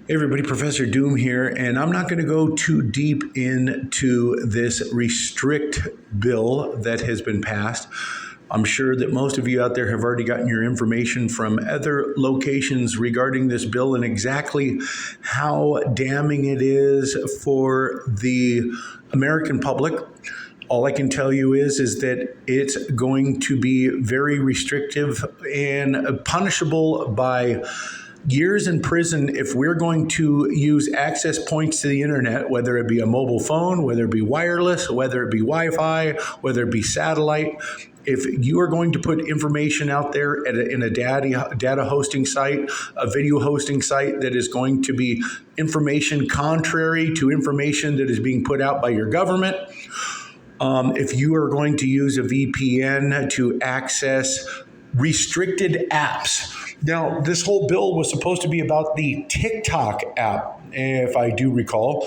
Hey everybody, Professor Doom here, and I'm not going to go too deep into this restrict bill that has been passed. I'm sure that most of you out there have already gotten your information from other locations regarding this bill and exactly how damning it is for the American public. All I can tell you is that it's going to be very restrictive and punishable by years in prison if we're going to use access points to the internet, whether it be a mobile phone, whether it be wireless, whether it be Wi-Fi, whether it be satellite. If you are going to put information out there in a data hosting site, a video hosting site that is going to be information contrary to information that is being put out by your government, if you are going to use a VPN to access restricted apps. Now, this whole bill was supposed to be about the TikTok app, if I do recall.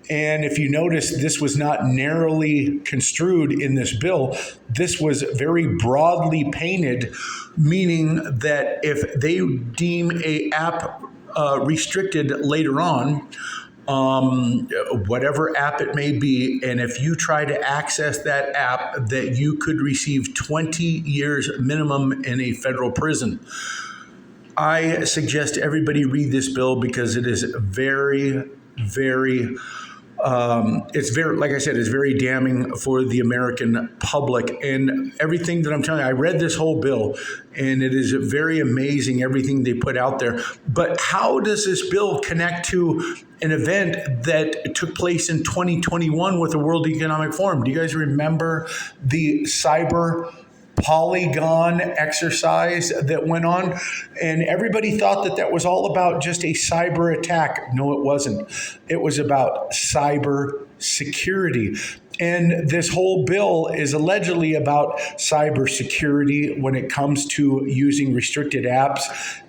And if you notice, this was not narrowly construed in this bill. This was very broadly painted, meaning that if they deem a app restricted later on, whatever app it may be, and if you try to access that app, that you could receive 20 years minimum in a federal prison. I suggest everybody read this bill because it is very, very like I said, it's very damning for the American public. And everything that I'm telling you, I read this whole bill, and it is very amazing, everything they put out there. But how does this bill connect to an event that took place in 2021 with the World Economic Forum? Do you guys remember the cyber Polygon exercise that went on? And everybody thought that that was all about just a cyber attack. No, it wasn't. It was about cyber security. And this whole bill is allegedly about cyber security when it comes to using restricted apps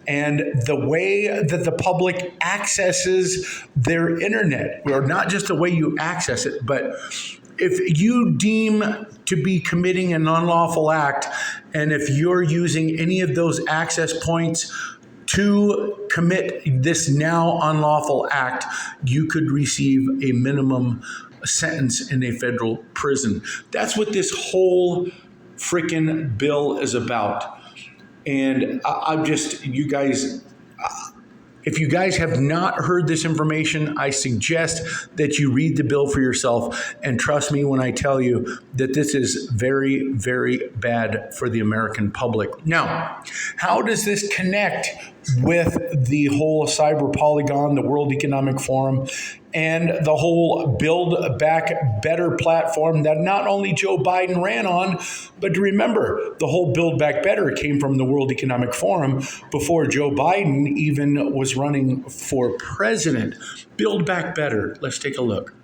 and the way that the public accesses their internet, or not just the way you access it, but if you deem to be committing an unlawful act, and if you're using any of those access points to commit this now unlawful act, you could receive a minimum sentence in a federal prison. That's what this whole freaking bill is about. And I'm just, you guys, if you guys have not heard this information, I suggest that you read the bill for yourself. And trust me when I tell you that this is very, very bad for the American public. Now, how does this connect with the whole cyber Polygon, the World Economic Forum, and the whole Build Back Better platform that not only Joe Biden ran on, but remember, the whole Build Back Better came from the World Economic Forum before Joe Biden even was running for president. Build Back Better. Let's take a look.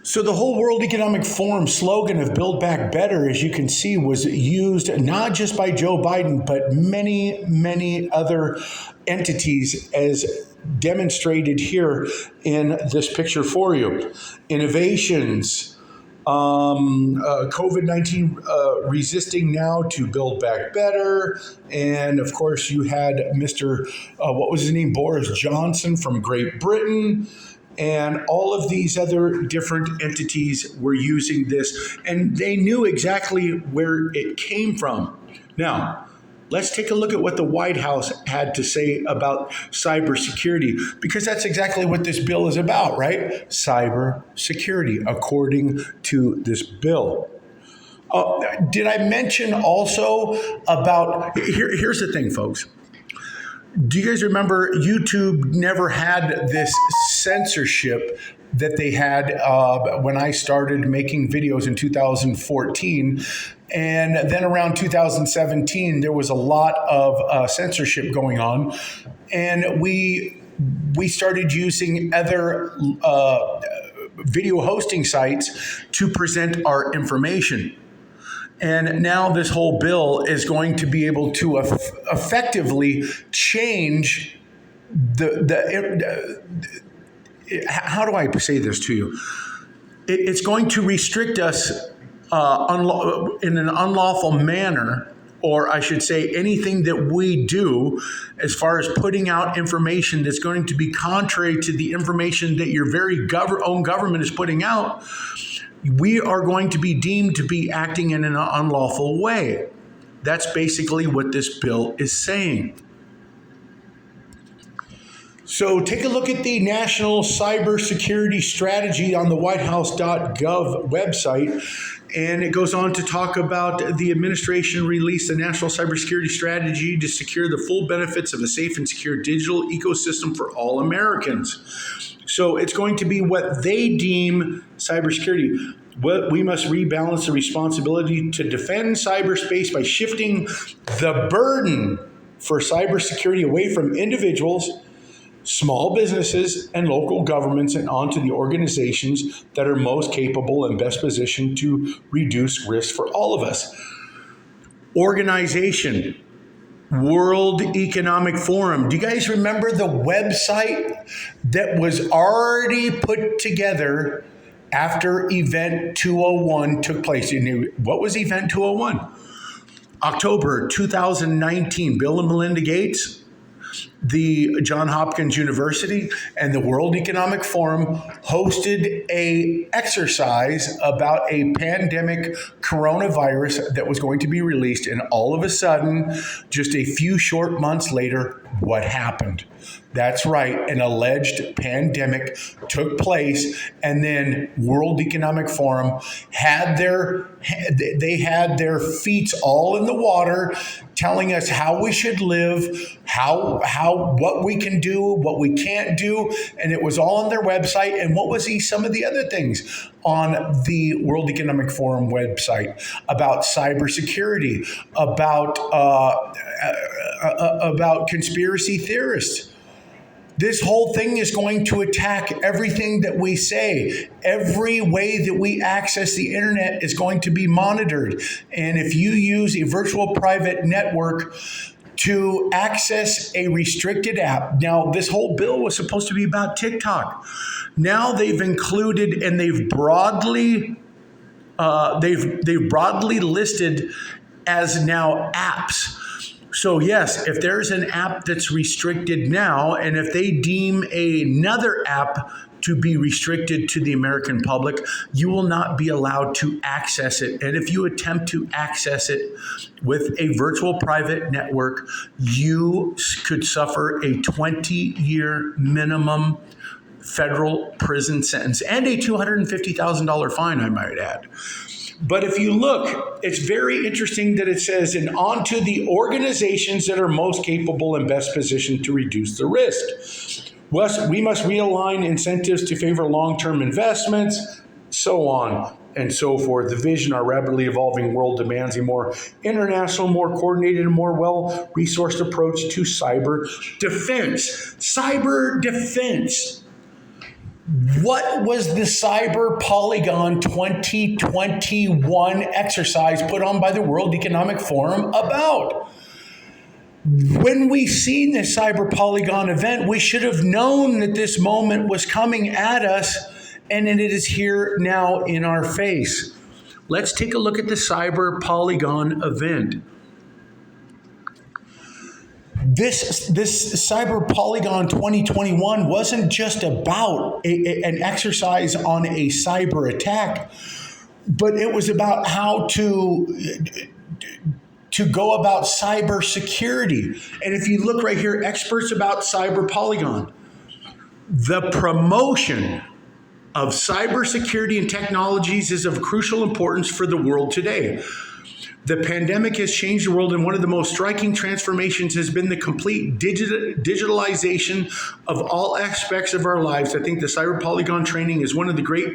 So the whole World Economic Forum slogan of Build Back Better, as you can see, was used not just by Joe Biden, but many, many other entities, as demonstrated here in this picture for you. Innovations, COVID-19 resisting now to Build Back Better. And of course, you had Mr. What was his name? Boris Johnson from Great Britain. And all of these other different entities were using this, and they knew exactly where it came from. Now, let's take a look at what the White House had to say about cybersecurity, because that's exactly what this bill is about, right? Cybersecurity, according to this bill. Did I mention also about, here's the thing, folks. Do you guys remember YouTube never had this censorship that they had when I started making videos in 2014? And then around 2017, there was a lot of censorship going on. And we started using other video hosting sites to present our information. And now this whole bill is going to be able to effectively change how do I say this to you? It's going to restrict us in an unlawful manner or I should say anything that we do as far as putting out information that's going to be contrary to the information that your very own government is putting out, we are going to be deemed to be acting in an unlawful way. That's basically what this bill is saying. So take a look at the National Cybersecurity Strategy on the whitehouse.gov website, and it goes on to talk about the administration released a National Cybersecurity Strategy to secure the full benefits of a safe and secure digital ecosystem for all Americans. So it's going to be what they deem cybersecurity. We must rebalance the responsibility to defend cyberspace by shifting the burden for cybersecurity away from individuals, small businesses, and local governments and onto the organizations that are most capable and best positioned to reduce risk for all of us. Organization, World Economic Forum. Do you guys remember the website that was already put together after Event 201 took place? You knew what was Event 201? October 2019, Bill and Melinda Gates, the Johns Hopkins University, and the World Economic Forum hosted a exercise about a pandemic coronavirus that was going to be released. And all of a sudden, just a few short months later, what happened? That's right, an alleged pandemic took place, and then World Economic Forum had their feet all in the water, telling us how we should live, what we can do, what we can't do, and it was all on their website. And what was some of the other things on the World Economic Forum website about cybersecurity, about conspiracy theorists? This whole thing is going to attack everything that we say. Every way that we access the internet is going to be monitored. And if you use a virtual private network to access a restricted app, now this whole bill was supposed to be about TikTok. Now they've included and they've broadly listed as now apps. So yes, if there's an app that's restricted now, and if they deem another app to be restricted to the American public, you will not be allowed to access it. And if you attempt to access it with a virtual private network, you could suffer a 20-year minimum federal prison sentence and a $250,000 fine, I might add. But if you look, it's very interesting that it says, and onto the organizations that are most capable and best positioned to reduce the risk. We must realign incentives to favor long-term investments, so on and so forth. The vision, our rapidly evolving world demands a more international, more coordinated, and more well-resourced approach to cyber defense. Cyber defense. What was the Cyber Polygon 2021 exercise put on by the World Economic Forum about? When we seen the Cyber Polygon event, we should have known that this moment was coming at us, and it is here now in our face. Let's take a look at the Cyber Polygon event. This Cyber Polygon 2021 wasn't just about an exercise on a cyber attack, but it was about how to go about cyber security. And if you look right here, experts about Cyber Polygon, the promotion of cybersecurity and technologies is of crucial importance for the world today. The pandemic has changed the world, and one of the most striking transformations has been the complete digitalization of all aspects of our lives. I think the Cyber Polygon training is one of the great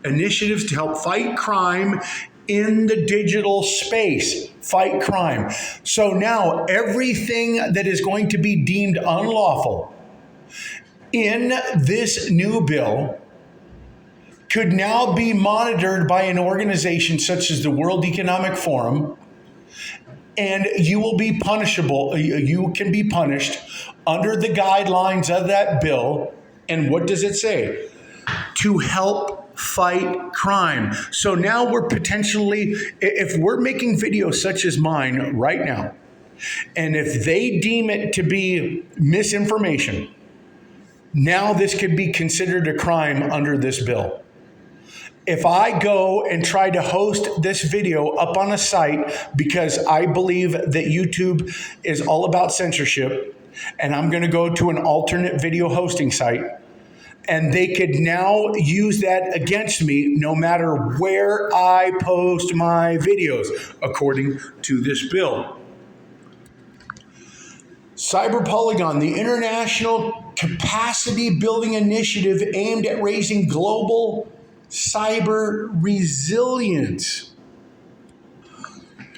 initiatives to help fight crime in the digital space. Fight crime. So now everything that is going to be deemed unlawful in this new bill could now be monitored by an organization such as the World Economic Forum, and you will be punishable. You can be punished under the guidelines of that bill. And what does it say? To help fight crime. So now we're potentially, if we're making videos such as mine right now, and if they deem it to be misinformation, now this could be considered a crime under this bill. If I go and try to host this video up on a site because I believe that YouTube is all about censorship, and I'm going to go to an alternate video hosting site, and they could now use that against me no matter where I post my videos, according to this bill. Cyber Polygon, the international capacity building initiative aimed at raising global cyber resilience.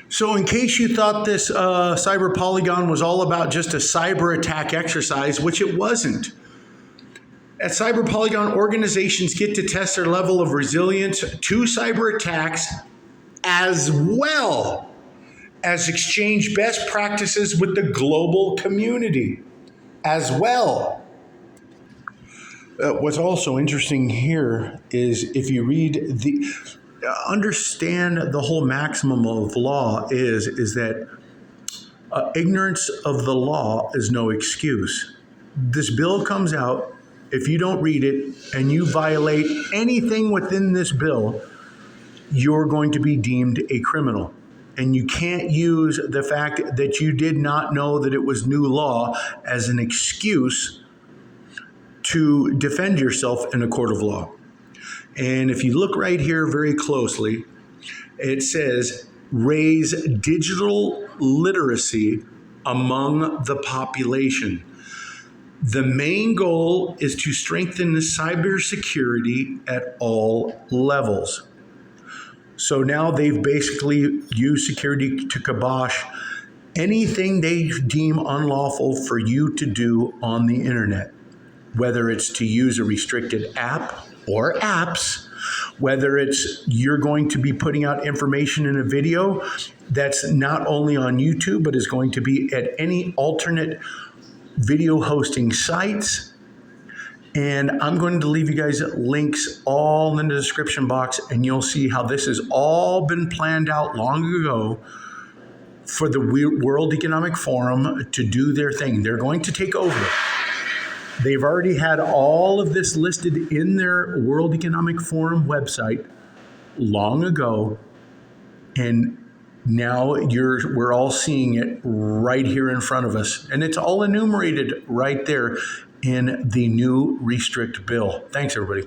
So in case you thought this Cyber Polygon was all about just a cyber attack exercise, which it wasn't. At Cyber Polygon, organizations get to test their level of resilience to cyber attacks, as well as exchange best practices with the global community as well. What's also interesting here is if you read understand the whole maximum of law is that ignorance of the law is no excuse. This bill comes out, if you don't read it and you violate anything within this bill, you're going to be deemed a criminal. And you can't use the fact that you did not know that it was new law as an excuse to defend yourself in a court of law. And if you look right here very closely, it says raise digital literacy among the population. The main goal is to strengthen the cybersecurity at all levels. So now they've basically used security to kibosh anything they deem unlawful for you to do on the internet, whether it's to use a restricted app or apps, whether it's you're going to be putting out information in a video that's not only on YouTube, but is going to be at any alternate video hosting sites. And I'm going to leave you guys links all in the description box, and you'll see how this has all been planned out long ago for the World Economic Forum to do their thing. They're going to take over. They've already had all of this listed in their World Economic Forum website long ago, and now we're all seeing it right here in front of us, and it's all enumerated right there in the new Restrict bill. Thanks, everybody.